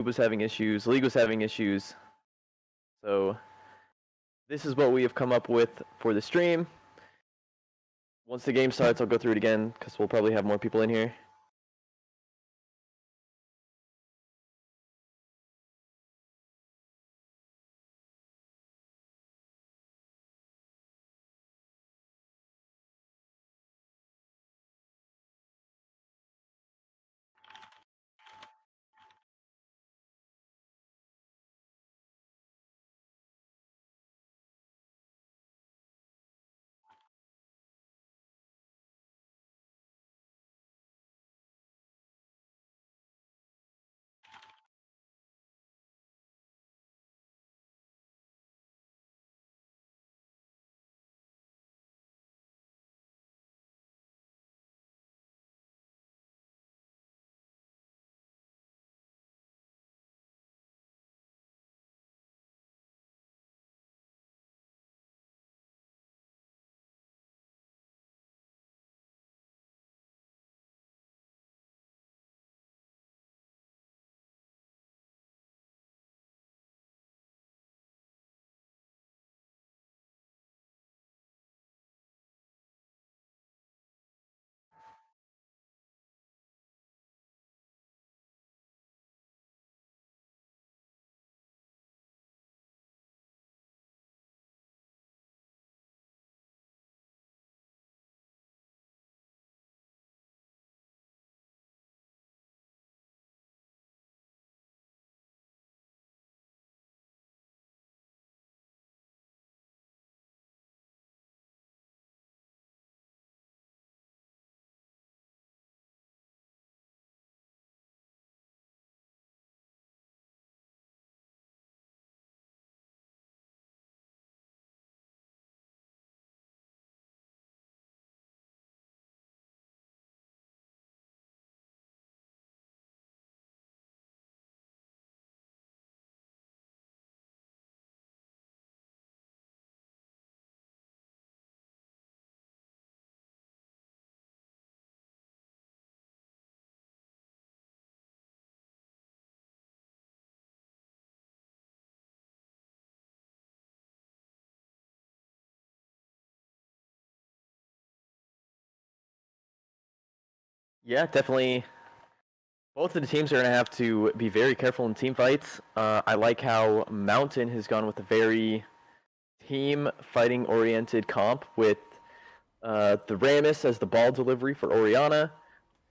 was having issues, League was having issues. So this is what we have come up with for the stream. Once the game starts, I'll go through it again because we'll probably have more people in here. Yeah, definitely. Both of the teams are going to have to be very careful in team fights. I like how Mountain has gone with a very team fighting oriented comp with the Rammus as the ball delivery for Oriana,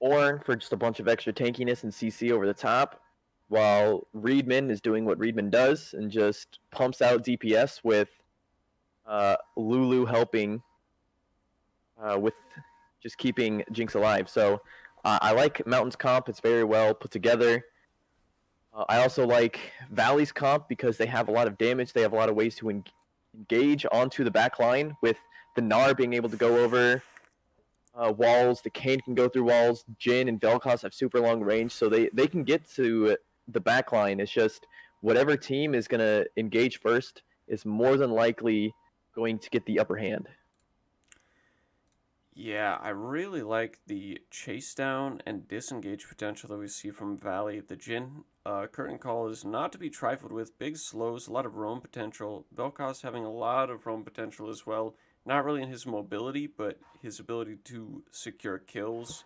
Ornn for just a bunch of extra tankiness and CC over the top, while Reedman is doing what Reedman does and just pumps out DPS with Lulu helping with just keeping Jinx alive. So I like Mountain's comp. It's very well put together. I also like Valley's comp because they have a lot of damage. They have a lot of ways to engage onto the back line with the Gnar being able to go over walls. The Kayn can go through walls. Jhin and Vel'Koz have super long range, so they can get to the back line. It's just whatever team is going to engage first is more than likely going to get the upper hand. Yeah, I really like the chase down and disengage potential that we see from Valley. The Jhin curtain call is not to be trifled with. Big slows, a lot of roam potential. Vel'Koz having a lot of roam potential as well. Not really in his mobility, but his ability to secure kills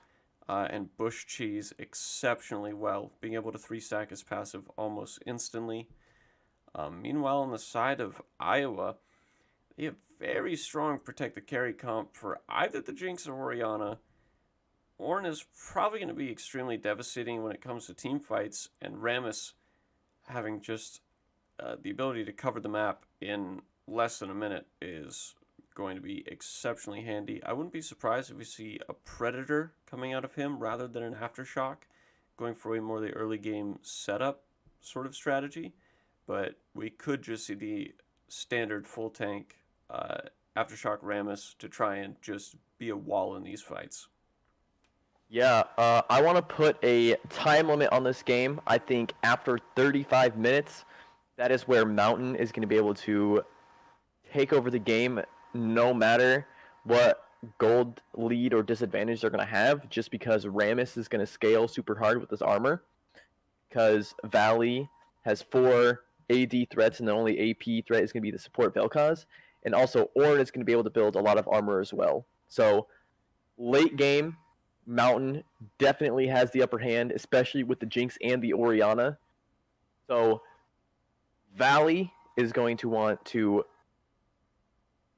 and bush cheese exceptionally well. Being able to 3-stack his passive almost instantly. Meanwhile, on the side of Iowa, they have very strong protect the carry comp for either the Jinx or Oriana. Ornn is probably going to be extremely devastating when it comes to team fights, and Rammus having just the ability to cover the map in less than a minute is going to be exceptionally handy. I wouldn't be surprised if we see a Predator coming out of him rather than an Aftershock, going for a more the early game setup sort of strategy, but we could just see the standard full tank Aftershock Rammus to try and just be a wall in these fights. Yeah, I want to put a time limit on this game. I think after 35 minutes, that is where Mountain is going to be able to take over the game no matter what gold lead or disadvantage they're going to have, just because Rammus is going to scale super hard with his armor. because Valley has 4 AD threats, and the only AP threat is going to be the support Vel'Koz. And also, Ornn is going to be able to build a lot of armor as well. So, late game, Mountain definitely has the upper hand, especially with the Jinx and the Orianna. So, Valley is going to want to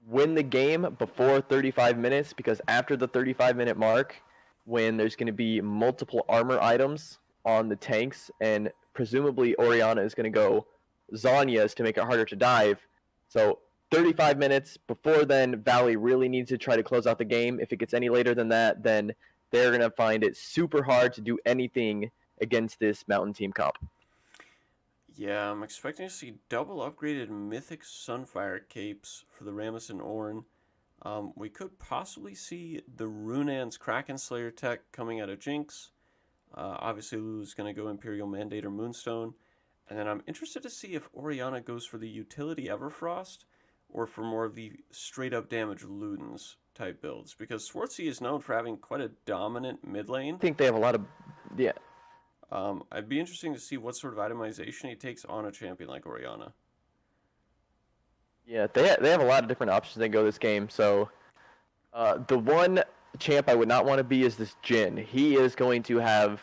win the game before 35 minutes, because after the 35-minute mark, when there's going to be multiple armor items on the tanks, and presumably Orianna is going to go Zhonya's to make it harder to dive. So 35 minutes before then, Valley really needs to try to close out the game. If it gets any later than that, then they're going to find it super hard to do anything against this Mountain team comp. Yeah, I'm expecting to see double upgraded Mythic Sunfire capes for the Rammus and Ornn. We could possibly see the Runan's Kraken Slayer tech coming out of Jinx. Obviously, Lulu's going to go Imperial Mandate or Moonstone. And then I'm interested to see if Orianna goes for the utility Everfrost or for more of the straight up damage Ludens type builds. Because Swartzy is known for having quite a dominant mid lane. I think they have a lot of, yeah. I'd be interesting to see what sort of itemization he takes on a champion like Orianna. Yeah, they have a lot of different options they go this game. So the one champ I would not want to be is this Jhin. He is going to have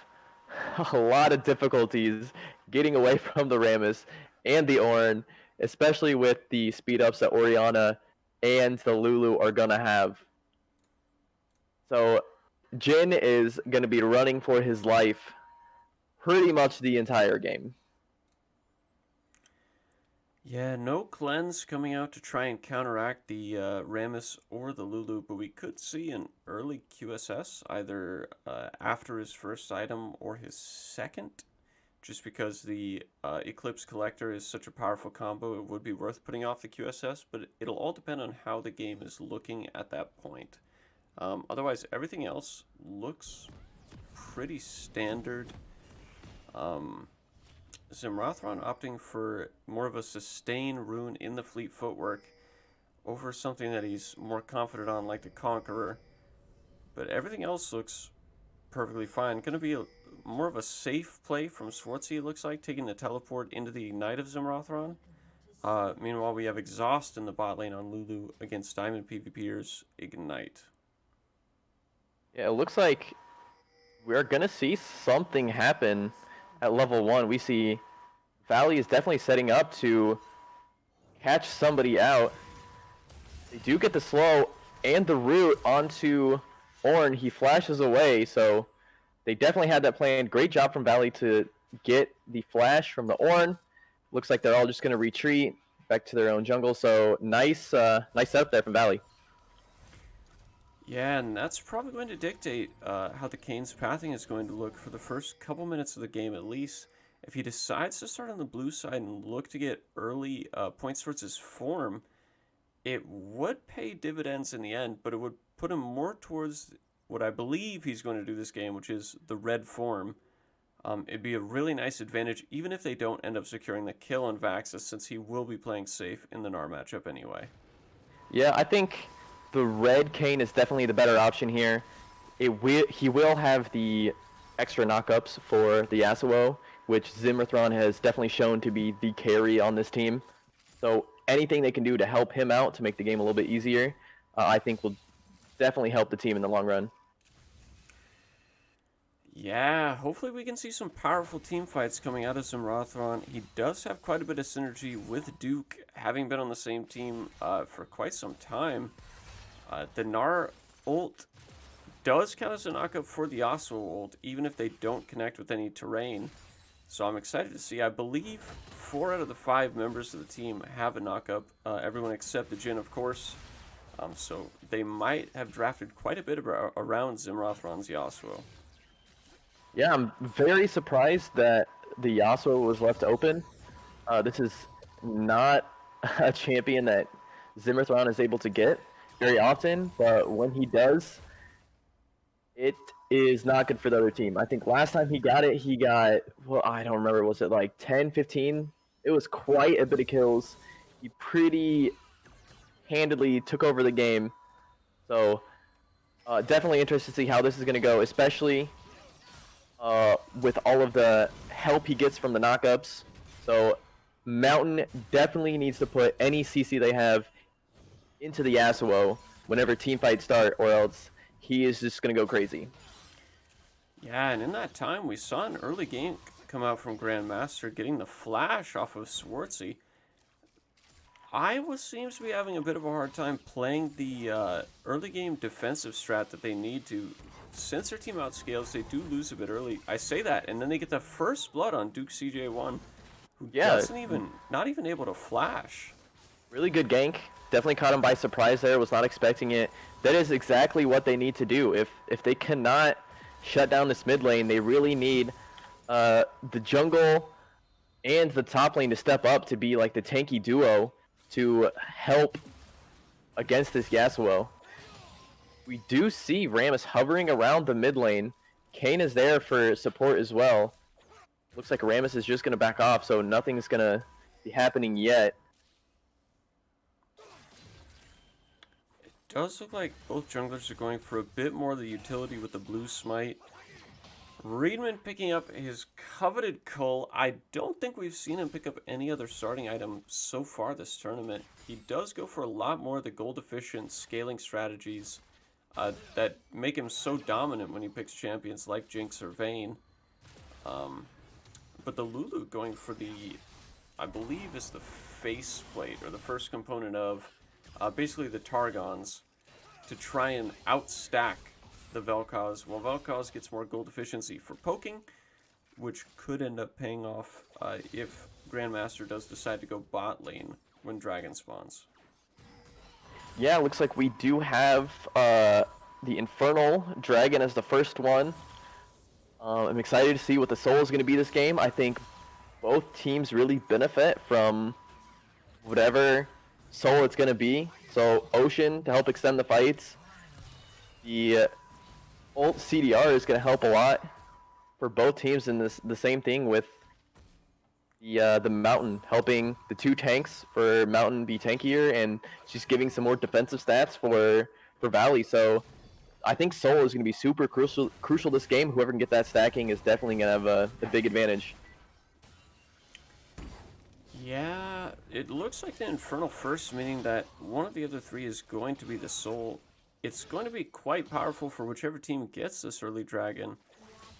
a lot of difficulties getting away from the Rammus and the Ornn, especially with the speed ups that Orianna and the Lulu are going to have. So Jhin is going to be running for his life pretty much the entire game. Yeah, no cleanse coming out to try and counteract the Rammus or the Lulu, but we could see an early QSS either after his first item or his second, just because the Eclipse Collector is such a powerful combo. It would be worth putting off the QSS, but it'll all depend on how the game is looking at that point. Otherwise, everything else looks pretty standard. Zimrathron opting for more of a sustain rune in the fleet footwork over something that he's more confident on, like the Conqueror. But everything else looks perfectly fine. Going to be more of a safe play from Swartzy, it looks like, taking the teleport into the Ignite of Zimrathron. Meanwhile, we have Exhaust in the bot lane on Lulu against Diamond PvPers Ignite. Yeah, it looks like we're going to see something happen at level 1. We see Valley is definitely setting up to catch somebody out. They do get the slow and the root onto Ornn. He flashes away, so they definitely had that planned. Great job from Valley to get the flash from the Ornn. Looks like they're all just going to retreat back to their own jungle, so nice nice setup there from Valley. Yeah, and that's probably going to dictate how the Kane's pathing is going to look for the first couple minutes of the game at least. If he decides to start on the blue side and look to get early points towards his form, it would pay dividends in the end, but it would put him more towards what I believe he's going to do this game, which is the red form. It'd be a really nice advantage, even if they don't end up securing the kill on Vaxis, since he will be playing safe in the Gnar matchup anyway. Yeah, I think the red Kane is definitely the better option here. He will have the extra knockups for the Yasuo, which Zimrathron has definitely shown to be the carry on this team. So anything they can do to help him out to make the game a little bit easier, I think will definitely help the team in the long run. Yeah, hopefully we can see some powerful team fights coming out of Zimrathron. He does have quite a bit of synergy with Duke, having been on the same team for quite some time. The Gnar ult does count as a knockup for the Yasuo ult, even if they don't connect with any terrain. So I'm excited to see. I believe 4 out of the 5 members of the team have a knockup, everyone except the Jhin, of course. So they might have drafted quite a bit around Zimrathron's Yasuo. Yeah, I'm very surprised that the Yasuo was left open. This is not a champion that Zimrathron is able to get very often, but when he does, it is not good for the other team. I think last time he got it, he got, well, I don't remember, was it like 10, 15? It was quite a bit of kills. He pretty handedly took over the game. So definitely interested to see how this is going to go, especially with all of the help he gets from the knockups. So Mountain definitely needs to put any CC they have into the Yasuo whenever team fights start, or else he is just going to go crazy. Yeah, and in that time, we saw an early game come out from Grandmaster, getting the flash off of Swartzy. Iowa seems to be having a bit of a hard time playing the early game defensive strat that they need to. Since their team outscales, they do lose a bit early. I say that, and then they get the first blood on Duke CJ1, who Yeah, not even able to flash. really good gank. Definitely caught him by surprise there. Was not expecting it. That is exactly what they need to do. If they cannot shut down this mid lane, they really need the jungle and the top lane to step up to be like the tanky duo to help against this Yasuo. We do see Rammus hovering around the mid lane. Kane is there for support as well. Looks like Rammus is just going to back off, so nothing's going to be happening yet. It does look like both junglers are going for a bit more of the utility with the blue smite. Reedman picking up his coveted Cull. I don't think we've seen him pick up any other starting item so far this tournament. He does go for a lot more of the gold efficient scaling strategies that make him so dominant when he picks champions like Jinx or Vayne. But the Lulu going for the, I believe is the faceplate, or the first component of basically the Targons, to try and outstack the Vel'Koz, while Vel'Koz gets more gold efficiency for poking, which could end up paying off if Grandmaster does decide to go bot lane when Dragon spawns. Yeah, looks like we do have the Infernal Dragon as the first one. I'm excited to see what the soul is going to be this game. I think both teams really benefit from whatever soul it's going to be. So Ocean to help extend the fights. The ult CDR is going to help a lot for both teams, in the same thing with the Mountain helping the two tanks for Mountain be tankier, and just giving some more defensive stats for Valley. So I think Soul is going to be super crucial this game. Whoever can get that stacking is definitely going to have a big advantage. Yeah, it looks like the Infernal first, meaning that one of the other three is going to be the Soul. It's going to be quite powerful for whichever team gets this early Dragon,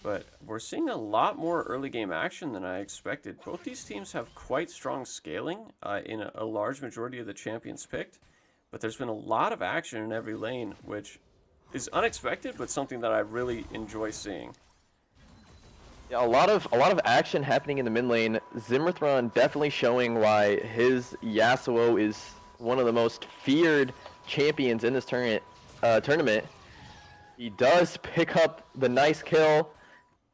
but we're seeing a lot more early game action than I expected. Both these teams have quite strong scaling in a large majority of the champions picked, but there's been a lot of action in every lane, which is unexpected, but something that I really enjoy seeing. Yeah, a lot of action happening in the mid lane. Zimmerthron definitely showing why his Yasuo is one of the most feared champions in this tournament. He does pick up the nice kill.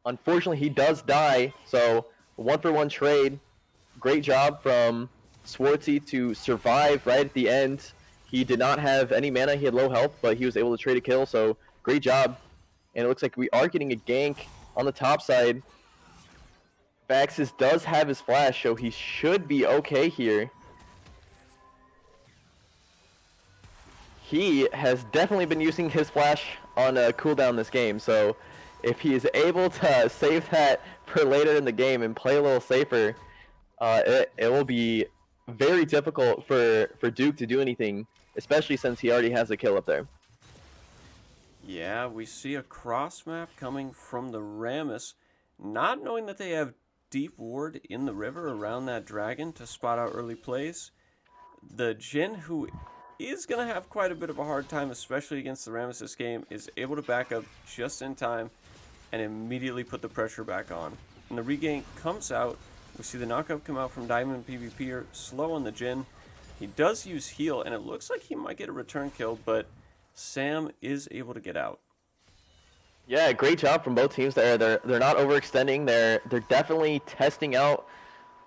Unfortunately, he does die, so 1-for-1 trade. Great job from Swartzy to survive right at the end. He did not have any mana, he had low health, but he was able to trade a kill, so great job. And it looks like we are getting a gank on the top side. Baxis does have his flash, so he should be okay here. He has definitely been using his flash on a cooldown this game, so if he is able to save that for later in the game and play a little safer, it will be very difficult for Duke to do anything, especially since he already has a kill up there. Yeah, we see a cross map coming from the Rammus, not knowing that they have deep ward in the river around that dragon to spot out early plays. The Jhin, who is going to have quite a bit of a hard time, especially against the Rammus this game, is able to back up just in time and immediately put the pressure back on. And the regain comes out. We see the knockup come out from Diamond PvPer, slow on the Jhin. He does use heal, and it looks like he might get a return kill, but Sam is able to get out. Yeah, great job from both teams there. They're not overextending. They're definitely testing out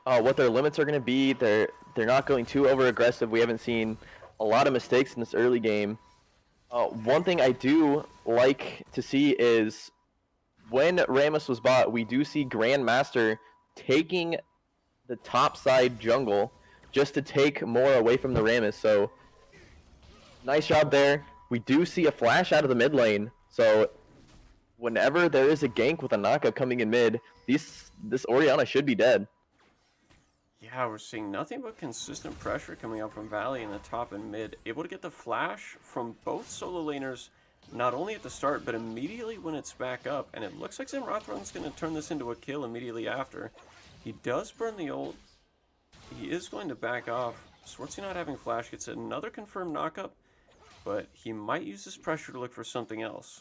what their limits are going to be. They're not going too over aggressive. We haven't seen a lot of mistakes in this early game. One thing I do like to see is when Rammus was bought, we do see Grandmaster taking the top side jungle just to take more away from the Rammus. So nice job there. We do see a flash out of the mid lane. So whenever there is a gank with a knockup coming in mid, this Orianna should be dead. Yeah, we're seeing nothing but consistent pressure coming out from Valley in the top and mid. Able to get the flash from both solo laners, not only at the start, but immediately when it's back up. And it looks like Zimrathron's going to turn this into a kill immediately after. He does burn the ult. He is going to back off. Swartzy not having flash gets another confirmed knockup, but he might use this pressure to look for something else.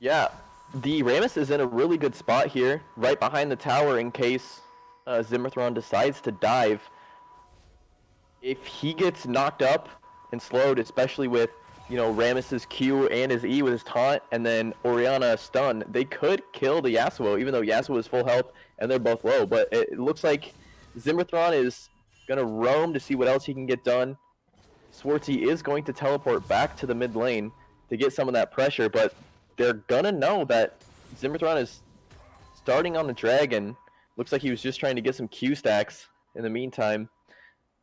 Yeah, the Rammus is in a really good spot here, right behind the tower in case Zimmerthron decides to dive. If he gets knocked up and slowed, especially with, Rammus's Q and his E with his taunt, and then Orianna stun, they could kill the Yasuo, even though Yasuo is full health and they're both low. But it looks like Zimmerthron is going to roam to see what else he can get done. Swartzy is going to teleport back to the mid lane to get some of that pressure, but they're going to know that Zimmerthron is starting on the dragon. Looks like he was just trying to get some Q stacks in the meantime.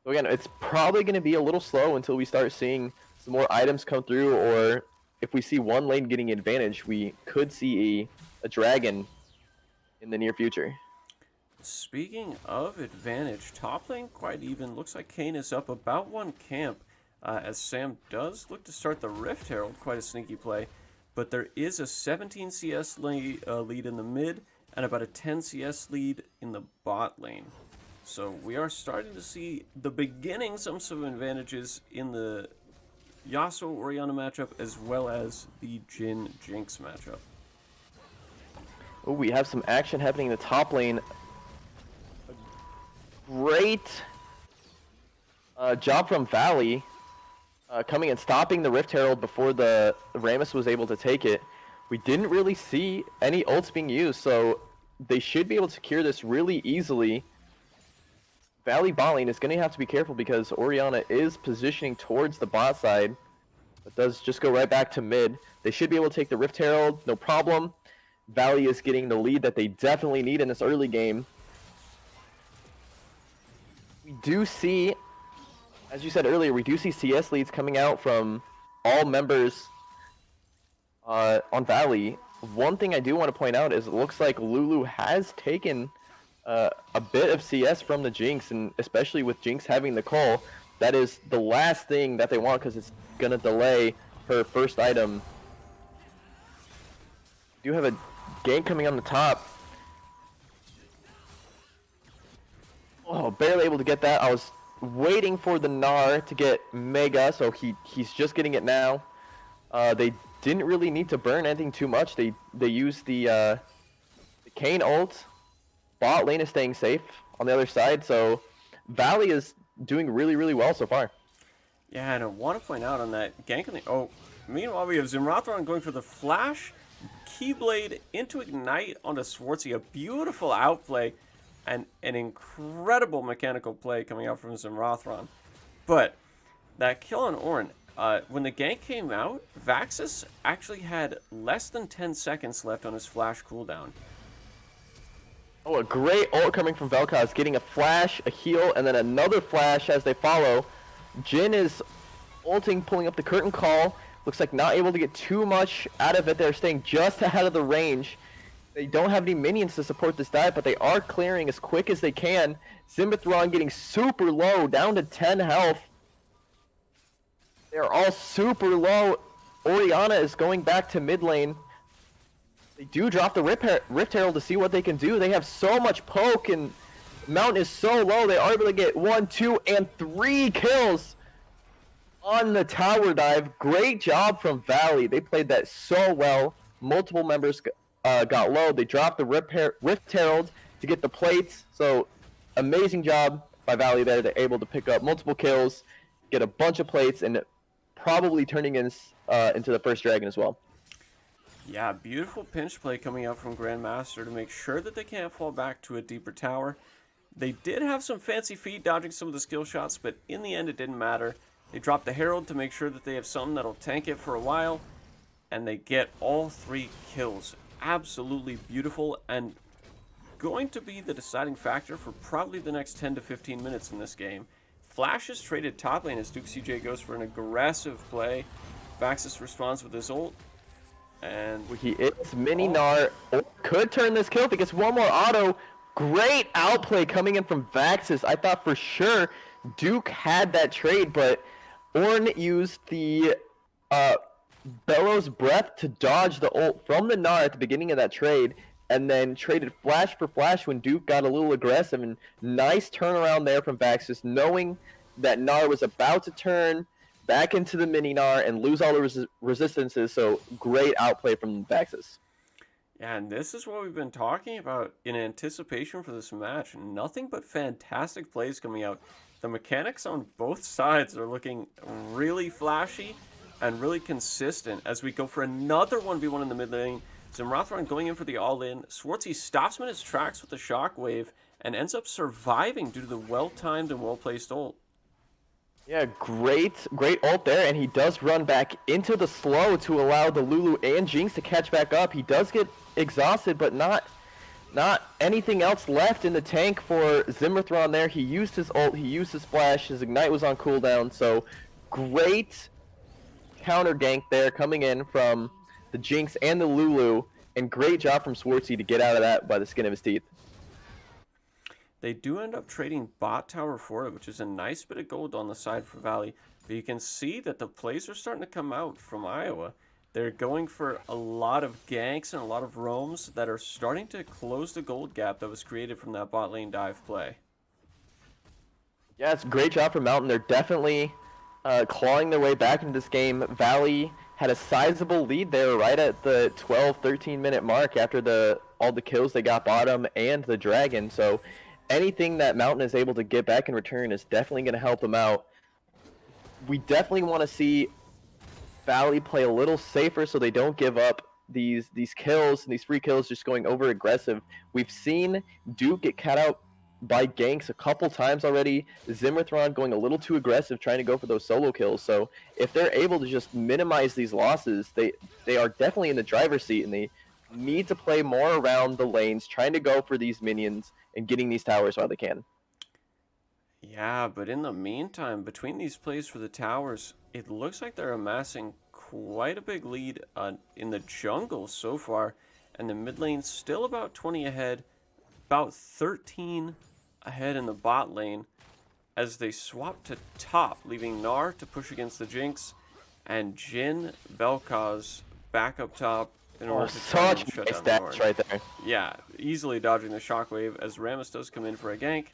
So again, it's probably going to be a little slow until we start seeing some more items come through, or if we see one lane getting advantage, we could see a dragon in the near future. Speaking of advantage, top lane quite even. Looks like Kayn is up about one camp, as Sam does look to start the Rift Herald. Quite a sneaky play. But there is a 17 CS lead in the mid, and about a 10 CS lead in the bot lane. So we are starting to see the beginnings of some advantages in the Yasuo-Orianna matchup, as well as the Jhin-Jinx matchup. Oh, we have some action happening in the top lane. Great job from Valley, coming and stopping the Rift Herald before the Rammus was able to take it. We didn't really see any ults being used, so they should be able to secure this really easily. Valley bot lane is going to have to be careful because Orianna is positioning towards the bot side, but does just go right back to mid. They should be able to take the Rift Herald, no problem. Valley is getting the lead that they definitely need in this early game. We do see, as you said earlier, we do see CS leads coming out from all members on Valley. One thing I do want to point out is it looks like Lulu has taken a bit of CS from the Jinx, and especially with Jinx having the call, that is the last thing that they want because it's going to delay her first item. We do have a gank coming on the top. Oh, barely able to get that. I was waiting for the Gnar to get Mega, so he's just getting it now. They didn't really need to burn anything too much. They used the Kayn ult. Bot lane is staying safe on the other side, so Valley is doing really, really well so far. Yeah, and I want to point out on that gank on the... Oh, meanwhile we have Zimrathron going for the flash, Keyblade into Ignite onto Swartzy. A beautiful outplay and an incredible mechanical play coming out from Zimrathron. But that kill on Ornn, when the gank came out, Vaxis actually had less than 10 seconds left on his flash cooldown. Oh, a great ult coming from Vel'Koz, getting a flash, a heal, and then another flash as they follow. Jhin is ulting, pulling up the curtain call. Looks like not able to get too much out of it. They're staying just ahead of the range. They don't have any minions to support this dive, but they are clearing as quick as they can. Zimmerthron getting super low, down to 10 health. They're all super low. Orianna is going back to mid lane. They do drop the Rift Herald to see what they can do. They have so much poke, and Mountain is so low. They are able to get 1, 2, and 3 kills on the tower dive. Great job from Valley. They played that so well. Multiple members got low. They dropped the Rift Herald to get the plates. So amazing job by Valley there. They're able to pick up multiple kills, get a bunch of plates, and probably turning into the first dragon as well. Yeah, beautiful pinch play coming out from Grandmaster to make sure that they can't fall back to a deeper tower. They did have some fancy feet dodging some of the skill shots, but in the end it didn't matter. They dropped the Herald to make sure that they have something that'll tank it for a while, and they get all 3 kills. Absolutely beautiful, and going to be the deciding factor for probably the next 10 to 15 minutes in this game. Flash is traded top lane as Duke CJ goes for an aggressive play. Vaxis responds with his ult. And He is mini oh, Gnar. Could turn this kill if he gets one more auto. Great outplay coming in from Vaxis. I thought for sure Duke had that trade, but Ornn used the uh, Bellows Breath to dodge the ult from the Gnar at the beginning of that trade, and then traded flash for flash when Duke got a little aggressive. And nice turnaround there from Vaxis, knowing that Gnar was about to turn back into the mini Gnar and lose all the resistances. So great outplay from Vaxis. yeah, and this is what we've been talking about in anticipation for this match. Nothing but fantastic plays coming out. The mechanics on both sides are looking really flashy and really consistent as we go for another 1v1 in the mid lane. Zimrothron going in for the all-in. Swartzy stops him in his tracks with the shockwave and ends up surviving due to the well-timed and well-placed ult. Yeah, great ult there, and he does run back into the slow to allow the Lulu and Jinx to catch back up. He does get exhausted, but not anything else left in the tank for Zimmerthron there. He used his ult, he used his flash, his ignite was on cooldown, so great counter gank there coming in from the Jinx and the Lulu, and great job from Swartzy to get out of that by the skin of his teeth. They do end up trading bot tower for it, which is a nice bit of gold on the side for Valley. But you can see that the plays are starting to come out from Iowa. They're going for a lot of ganks and a lot of roams that are starting to close the gold gap that was created from that bot lane dive play. Yeah, it's a great job from Mountain. They're definitely clawing their way back into this game. Valley had a sizable lead there right at the 12, 13-minute mark after all the kills they got bottom and the dragon. So anything that Mountain is able to get back in return is definitely going to help them out. We definitely want to see Valley play a little safer so they don't give up these kills and these free kills just going over aggressive. We've seen Duke get cut out by ganks a couple times already. Zimmerthron going a little too aggressive trying to go for those solo kills. So if they're able to just minimize these losses, they are definitely in the driver's seat, and they need to play more around the lanes, trying to go for these minions and getting these towers while they can. Yeah, but in the meantime, between these plays for the towers, it looks like they're amassing quite a big lead in the jungle so far, and the mid lane still about 20 ahead, about 13 ahead in the bot lane as they swap to top, leaving Gnar to push against the Jinx, and Jhin Vel'Koz back up top in order to try and shut nice down stats the right there. Yeah, easily dodging the shockwave as Rammus does come in for a gank.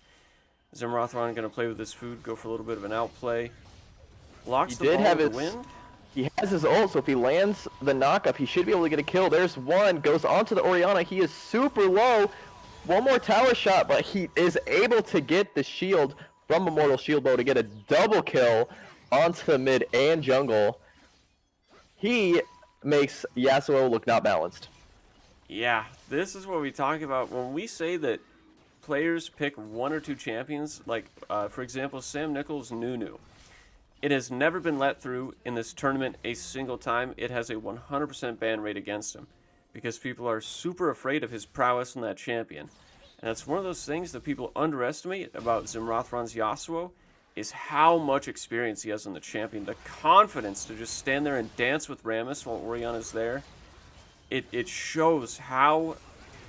Zimrothron going to play with his food, go for a little bit of an outplay. Blocks the ball with the wind. He has his ult, so if he lands the knockup, he should be able to get a kill. There's one, goes onto the Orianna. He is super low. One more tower shot, but he is able to get the shield from Immortal Shield Bow to get a double kill onto the mid and jungle. He makes Yasuo look not balanced. Yeah, this is what we talk about when we say that players pick one or two champions, like, for example, Sam Nichols' Nunu. It has never been let through in this tournament a single time. It has a 100% ban rate against him because people are super afraid of his prowess in that champion. And that's one of those things that people underestimate about Zimrothron's Yasuo is how much experience he has on the champion. The confidence to just stand there and dance with Rammus while Orianna's there. It shows how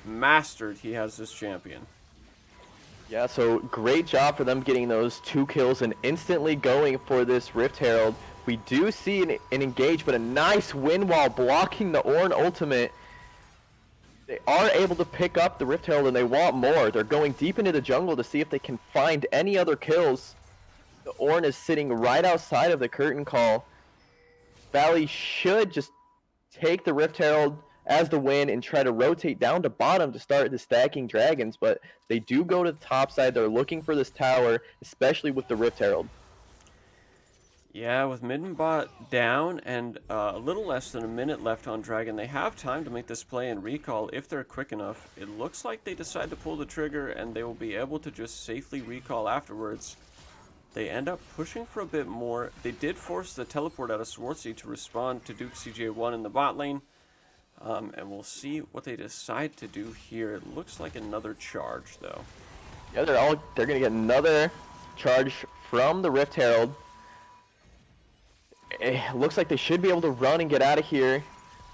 mastered he has this champion. Yeah, so great job for them getting those 2 kills and instantly going for this Rift Herald. We do see an engage, but a nice win while blocking the Ornn ultimate. They are able to pick up the Rift Herald and they want more. They're going deep into the jungle to see if they can find any other kills. The Ornn is sitting right outside of the curtain call. Valley should just take the Rift Herald as the win and try to rotate down to bottom to start the stacking dragons, but they do go to the top side. They're looking for this tower, especially with the Rift Herald. Yeah, with mid and bot down and a little less than a minute left on Dragon, they have time to make this play and recall if they're quick enough. It looks like they decide to pull the trigger and they will be able to just safely recall afterwards. They end up pushing for a bit more. They did force the teleport out of Swartzy to respond to Duke CJ1 in the bot lane. And we'll see what they decide to do here. It looks like another charge, though. Yeah, they're gonna get another charge from the Rift Herald. It looks like they should be able to run and get out of here.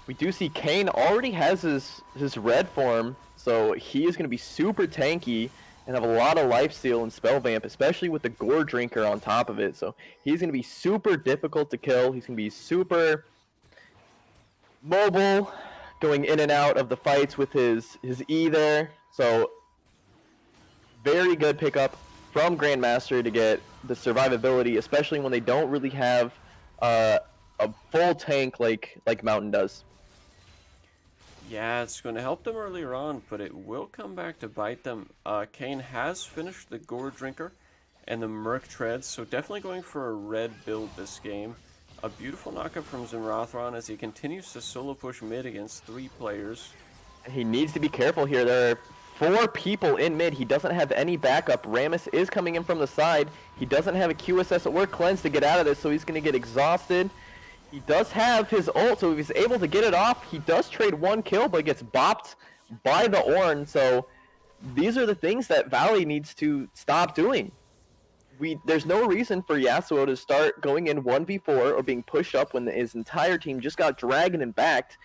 We do see Kane already has his red form, so he is going to be super tanky and have a lot of lifesteal and spell vamp, especially with the gore drinker on top of it. So he's going to be super difficult to kill. He's going to be super mobile, going in and out of the fights with his E there. So very good pickup from Grandmaster to get the survivability, especially when they don't really have uh, a full tank like Mountain does. Yeah, it's going to help them earlier on, but it will come back to bite them. Kane has finished the Gore Drinker and the Merc Treads, so definitely going for a red build this game. A beautiful knockup from Zimrathron as he continues to solo push mid against 3 players. He needs to be careful here. There are 4 people in mid. He doesn't have any backup. Rammus is coming in from the side. He doesn't have a QSS or cleanse to get out of this, so he's going to get exhausted. He does have his ult, so if he's able to get it off, he does trade 1 kill, but gets bopped by the Ornn. So these are the things that Valley needs to stop doing. There's no reason for Yasuo to start going in 1v4 or being pushed up when his entire team just got dragged and backed.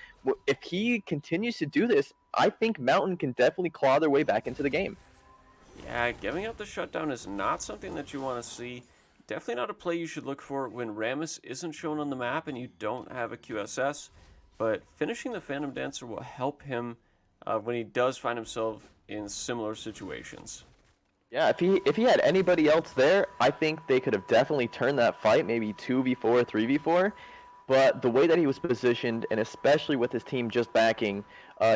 If he continues to do this, I think Mountain can definitely claw their way back into the game. Yeah, giving up the shutdown is not something that you want to see. Definitely not a play you should look for when Rammus isn't shown on the map and you don't have a QSS. But finishing the Phantom Dancer will help him when he does find himself in similar situations. Yeah, if he had anybody else there, I think they could have definitely turned that fight, maybe 2v4, 3v4. But the way that he was positioned, and especially with his team just backing,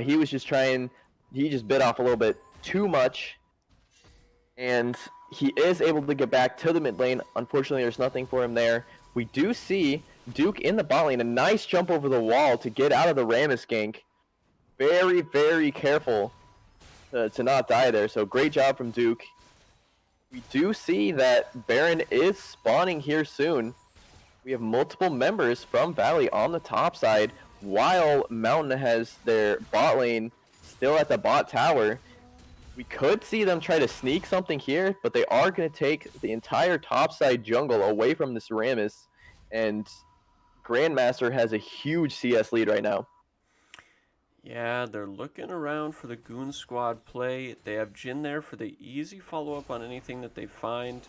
he was just trying, he just bit off a little bit too much. And he is able to get back to the mid lane. Unfortunately, there's nothing for him there. We do see Duke in the bot lane, a nice jump over the wall to get out of the Rammus gank. Very, very careful to not die there, so great job from Duke. We do see that Baron is spawning here soon. We have multiple members from Valley on the top side, while Mountain has their bot lane still at the bot tower. We could see them try to sneak something here, but they are going to take the entire topside jungle away from this Rammus, and Grandmaster has a huge CS lead right now. Yeah, they're looking around for the Goon Squad play. They have Jhin there for the easy follow-up on anything that they find.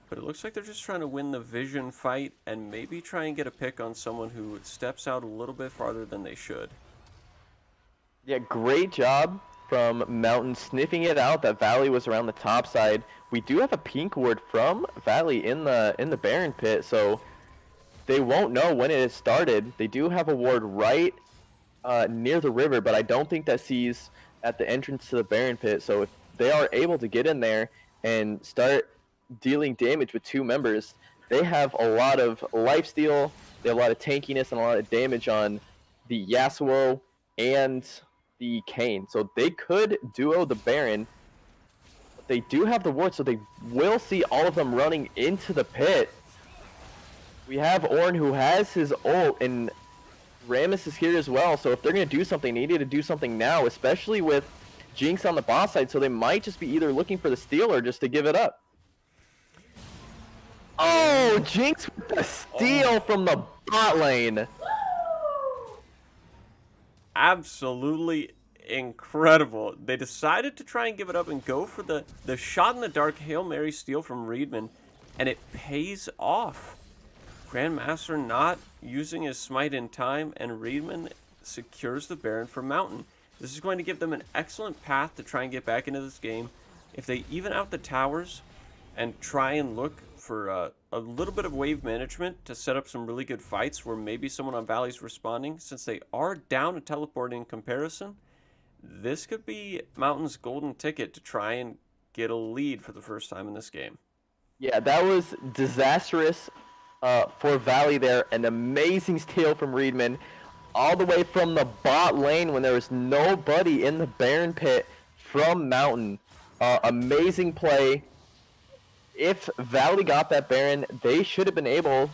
But it looks like they're just trying to win the vision fight and maybe try and get a pick on someone who steps out a little bit farther than they should. Yeah, great job from Mountain sniffing it out that Valley was around the top side. We do have a pink ward from Valley in the Baron pit, so they won't know when it has started. They do have a ward right near the river, but I don't think that sees at the entrance to the Baron pit. So if they are able to get in there and start dealing damage with 2 members, they have a lot of lifesteal, they have a lot of tankiness and a lot of damage on the Yasuo and the Kane. So they could duo the Baron, but they do have the ward, so they will see all of them running into the pit. We have Ornn who has his ult, and Rammus is here as well, so if they're going to do something, they need to do something now, especially with Jinx on the boss side, so they might just be either looking for the steal or just to give it up. Oh, Jinx with the steal from the bot lane. Absolutely incredible. They decided to try and give it up and go for the shot in the dark Hail Mary steal from Reedman, and it pays off. Grandmaster not using his smite in time, and Reedman secures the Baron for Mountain. This is going to give them an excellent path to try and get back into this game. If they even out the towers and try and look for a little bit of wave management to set up some really good fights where maybe someone on Valley's responding, since they are down a teleporting in comparison, this could be Mountain's golden ticket to try and get a lead for the first time in this game. Yeah, that was disastrous for Valley there. An amazing steal from Reedman, all the way from the bot lane when there was nobody in the Baron pit from Mountain. Amazing play. If Valley got that Baron, they should have been able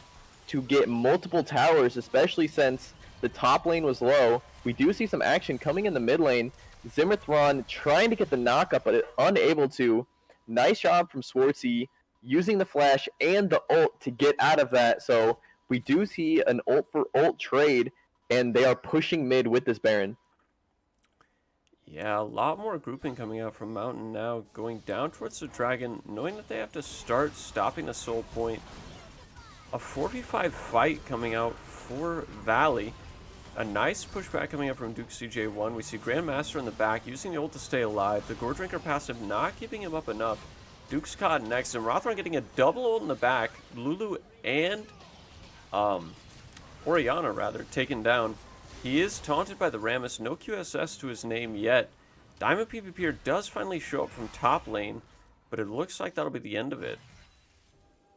to get multiple towers, especially since the top lane was low. We do see some action coming in the mid lane. Zimmerthron trying to get the knockup, but unable to. Nice job from Swartzy using the flash and the ult to get out of that. So we do see an ult for ult trade, and they are pushing mid with this Baron. Yeah, a lot more grouping coming out from Mountain now, going down towards the Dragon, knowing that they have to start stopping the Soul Point. A 4v5 fight coming out for Valley. A nice pushback coming up from Duke CJ1. We see Grandmaster in the back using the ult to stay alive. The Gore Drinker passive not keeping him up enough. Duke's caught next, and Rothron getting a double ult in the back. Lulu and Orianna, rather, taken down. He is taunted by the Rammus. No QSS to his name yet. Diamond PvPer does finally show up from top lane, but it looks like that'll be the end of it.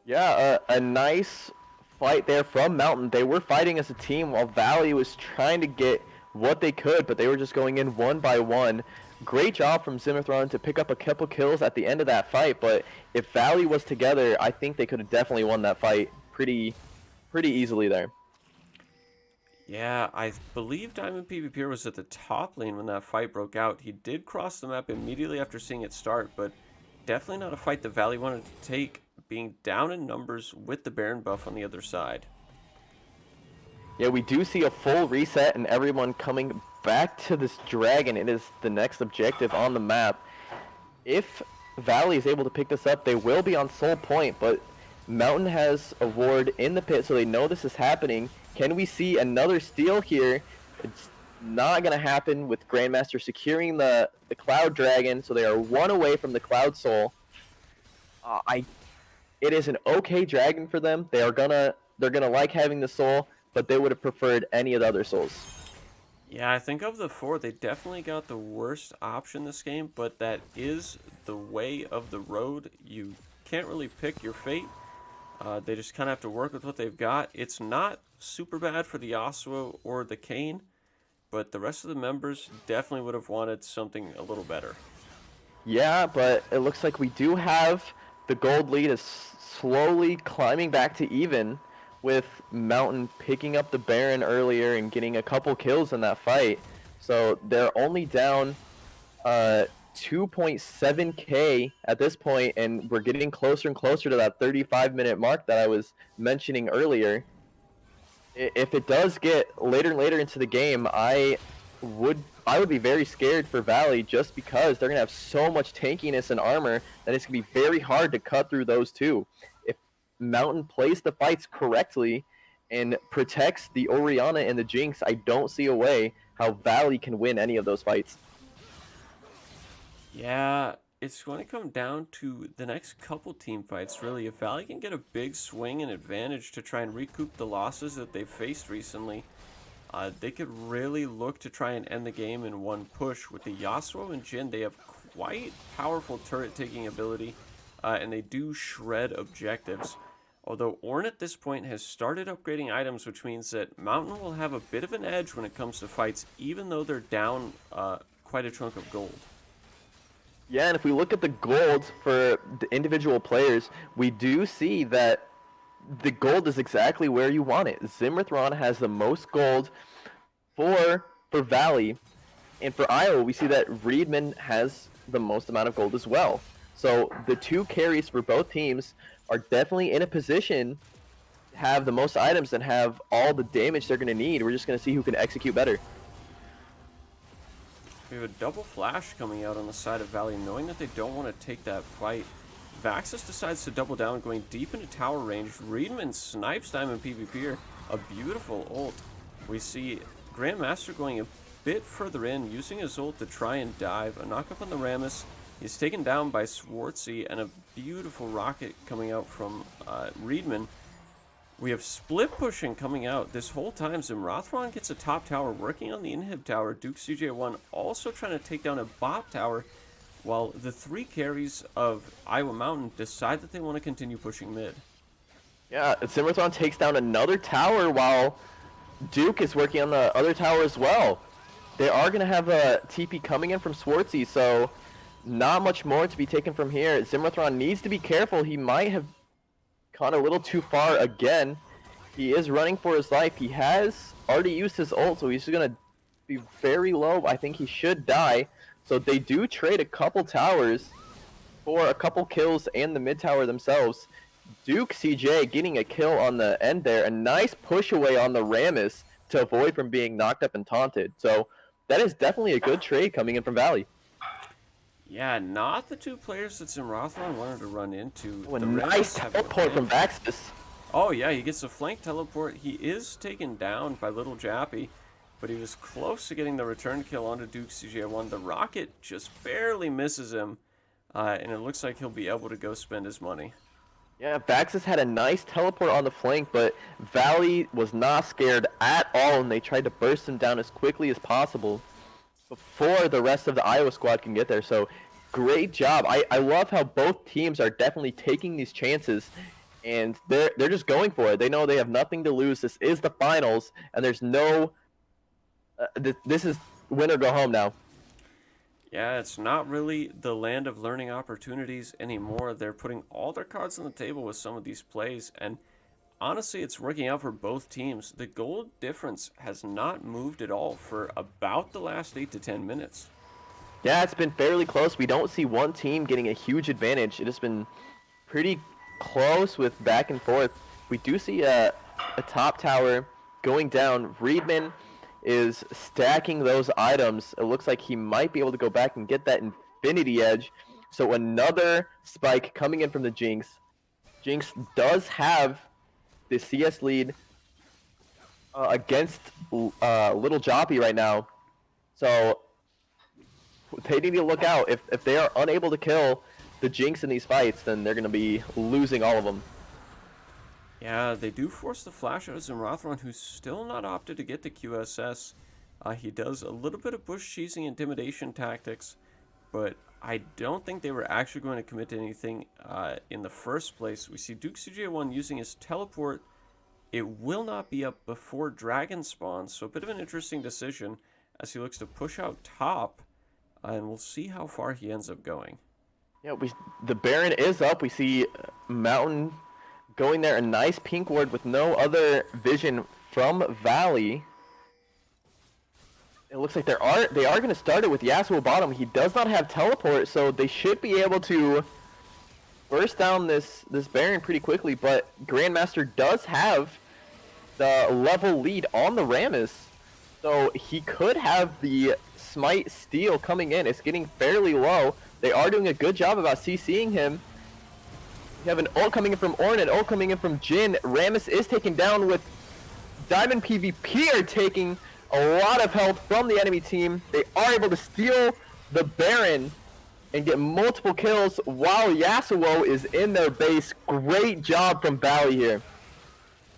Yeah, a nice fight there from Mountain. They were fighting as a team while Valley was trying to get what they could, but they were just going in one by one. Great job from Zimmerthron to pick up a couple kills at the end of that fight, but if Valley was together, I think they could have definitely won that fight pretty easily there. Yeah, I believe Diamond PvPer was at the top lane when that fight broke out. He did cross the map immediately after seeing it start, but definitely not a fight the Valley wanted to take, being down in numbers with the Baron buff on the other side. Yeah, we do see a full reset and everyone coming back to this Dragon. It is the next objective on the map. If Valley is able to pick this up, they will be on Soul Point, but Mountain has a ward in the pit, so they know this is happening. Can we see another steal here? It's not going to happen with Grandmaster securing the Cloud Dragon, so they are one away from the Cloud Soul. It is an okay dragon for them. They're gonna like having the soul, but they would have preferred any of the other souls. Yeah, I think of the four, they definitely got the worst option this game, but that is the way of the road. You can't really pick your fate. They just kind of have to work with what they've got. It's not super bad for the Yasuo or the Kayn, but the rest of the members definitely would have wanted something a little better. Yeah, but it looks like we do have the gold lead is slowly climbing back to even, with Mountain picking up the Baron earlier and getting a couple kills in that fight. So they're only down 2.7k at this point, and we're getting closer and closer to that 35-minute mark that I was mentioning earlier. If it does get later and later into the game, I would be very scared for Valley, just because they're gonna have so much tankiness and armor that it's gonna be very hard to cut through those two. If Mountain plays the fights correctly and protects the Orianna and the Jinx, I don't see a way how Valley can win any of those fights. Yeah, it's going to come down to the next couple team fights, really. If Valley can get a big swing and advantage to try and recoup the losses that they've faced recently, they could really look to try and end the game in one push. With the Yasuo and Jhin, they have quite powerful turret-taking ability, and they do shred objectives. Although Ornn at this point has started upgrading items, which means that Mountain will have a bit of an edge when it comes to fights, even though they're down quite a chunk of gold. Yeah, and if we look at the gold for the individual players, we do see that the gold is exactly where you want it. Zimmerthron has the most gold for Valley, and for Iowa, we see that Reedman has the most amount of gold as well. So the two carries for both teams are definitely in a position to have the most items and have all the damage they're going to need. We're just going to see who can execute better. We have a double flash coming out on the side of Valley, knowing that they don't want to take that fight. Vaxis decides to double down, going deep into tower range. Reedman snipes Diamond PvPer, a beautiful ult. We see Grandmaster going a bit further in, using his ult to try and dive. A knock up on the Rammus. He's taken down by Swartzy, and a beautiful rocket coming out from Reedman. We have split pushing coming out. This whole time, Zimrothron gets a top tower, working on the inhib tower. Duke CJ1 also trying to take down a bot tower, while the three carries of Iowa Mountain decide that they want to continue pushing mid. Yeah, Zimmerthron takes down another tower while Duke is working on the other tower as well. They are going to have a TP coming in from Swartzy, so not much more to be taken from here. Zimmerthron needs to be careful. He might have gone a little too far again. He is running for his life. He has already used his ult, so he's going to be very low. I think he should die. So they do trade a couple towers for a couple kills and the mid tower themselves. Duke CJ getting a kill on the end there. A nice push away on the Rammus to avoid from being knocked up and taunted. So that is definitely a good trade coming in from Valley. Yeah, not the two players that Zimrothron wanted to run into. Oh, a The nice Rammus having a teleport from big... Baxis. Oh yeah, he gets a flank teleport. He is taken down by Little Jappy, but he was close to getting the return kill onto Duke CJ1. The rocket just barely misses him, and it looks like he'll be able to go spend his money. Yeah, Baxis had a nice teleport on the flank, but Valley was not scared at all, and they tried to burst him down as quickly as possible before the rest of the Iowa squad can get there. So great job. I love how both teams are definitely taking these chances, and they're just going for it. They know they have nothing to lose. This is the finals, and there's no this is win or go home now. Yeah, it's not really the land of learning opportunities anymore. They're putting all their cards on the table with some of these plays, and honestly, it's working out for both teams. The goal difference has not moved at all for about the last 8 to 10 minutes. Yeah, it's been fairly close. We don't see one team getting a huge advantage. It has been pretty close with back and forth. We do see a top tower going down. Reedman is stacking those items. It looks like he might be able to go back and get that Infinity Edge. So another spike coming in from the Jinx. Jinx does have the CS lead against Little Joppy right now. So they need to look out. If they are unable to kill the Jinx in these fights, then they're going to be losing all of them. Yeah, they do force the flash out of Zimrothron, who's still not opted to get the QSS. He does a little bit of bush cheesing intimidation tactics, but I don't think they were actually going to commit to anything in the first place. We see Duke CJ1 using his teleport. It will not be up before Dragon spawns, so a bit of an interesting decision as he looks to push out top, and we'll see how far he ends up going. Yeah, the Baron is up. We see Mountain going there, a nice pink ward with no other vision from Valley. It looks like they are going to start it with Yasuo bottom. He does not have teleport, so they should be able to burst down this Baron pretty quickly, but Grandmaster does have the level lead on the Rammus, so he could have the Smite steal coming in. It's getting fairly low. They are doing a good job about CCing him. You have an ult coming in from Ornn, an ult coming in from Jhin. Rammus is taken down with Diamond PvP are taking a lot of health from the enemy team. They are able to steal the Baron and get multiple kills while Yasuo is in their base. Great job from Valley here.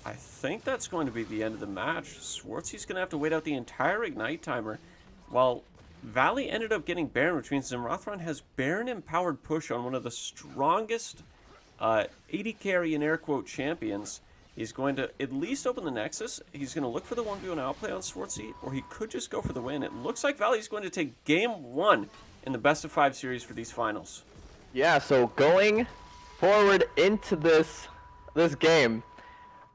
I think that's going to be the end of the match. Swartzy's going to have to wait out the entire Ignite timer, while Valley ended up getting Baron, which means Zimrothron has Baron-empowered push on one of the strongest 80 carry in air quote champions. He's going to at least open the Nexus. He's going to look for the 1v1 outplay on Swartzy, or he could just go for the win. It looks like Valley's going to take game 1 in the best of 5 series for these finals. Yeah, so going forward into this game,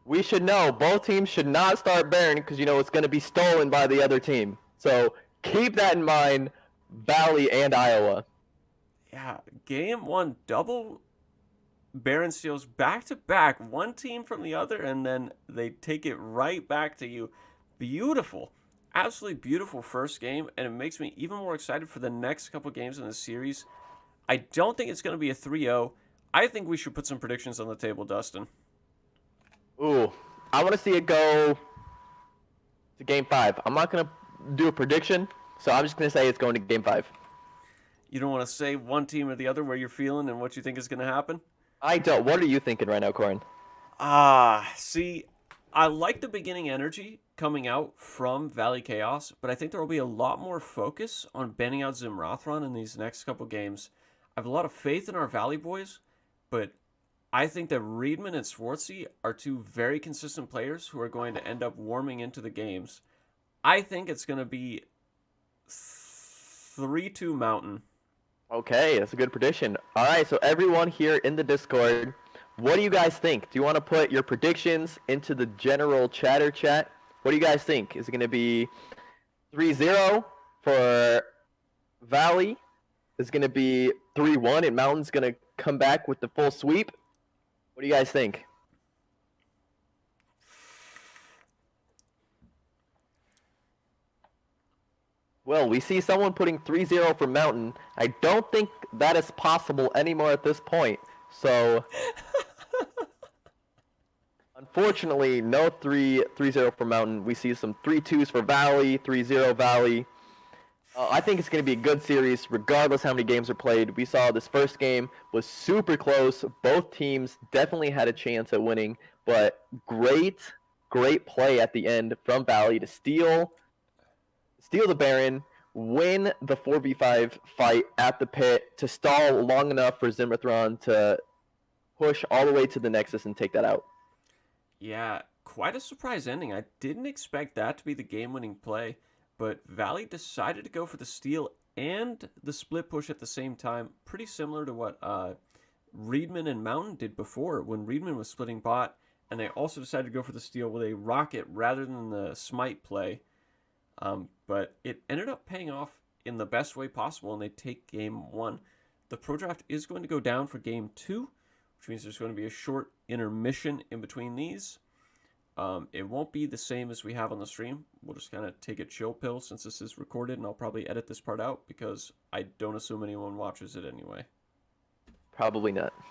we should know both teams should not start Baron because you know it's going to be stolen by the other team. So keep that in mind, Valley and Iowa. Yeah, game 1 double Baron steals back to back, one team from the other, and then they take it right back to you. Beautiful, absolutely beautiful first game, and it makes me even more excited for the next couple games in the series. I don't think it's going to be a 3-0. I think we should put some predictions on the table, Dustin. Ooh, I want to see it go to game 5. I'm not going to do a prediction, so I'm just going to say it's going to game 5. You don't want to say one team or the other where you're feeling and what you think is going to happen? I don't. What are you thinking right now, Corin? See, I like the beginning energy coming out from Valley Chaos, but I think there will be a lot more focus on banning out Zimrothron in these next couple games. I have a lot of faith in our Valley boys, but I think that Reedman and Swartzy are two very consistent players who are going to end up warming into the games. I think it's going to be 3-2 Mountain. Okay, that's a good prediction. All right, so everyone here in the Discord, what do you guys think? Do you want to put your predictions into the general chatter chat? What do you guys think? Is it going to be 3-0 for Valley? Is it going to be 3-1 and Mountain's going to come back with the full sweep? What do you guys think? Well, we see someone putting 3-0 for Mountain. I don't think that is possible anymore at this point. So, unfortunately, no 3-0 for Mountain. We see some 3-2s for Valley, 3-0 Valley. I think it's going to be a good series, regardless how many games are played. We saw this first game was super close. Both teams definitely had a chance at winning, but great play at the end from Valley to steal the Baron, win the 4v5 fight at the pit to stall long enough for Zimmerthron to push all the way to the Nexus and take that out. Yeah, quite a surprise ending. I didn't expect that to be the game-winning play, but Valley decided to go for the steal and the split push at the same time. Pretty similar to what Reedman and Mountain did before when Reedman was splitting bot, and they also decided to go for the steal with a rocket rather than the smite play. But it ended up paying off in the best way possible, and they take game one. The pro draft is going to go down for game two, which means there's going to be a short intermission in between these. It won't be the same as we have on the stream. We'll just kind of take a chill pill since this is recorded, and I'll probably edit this part out because I don't assume anyone watches it anyway. Probably not.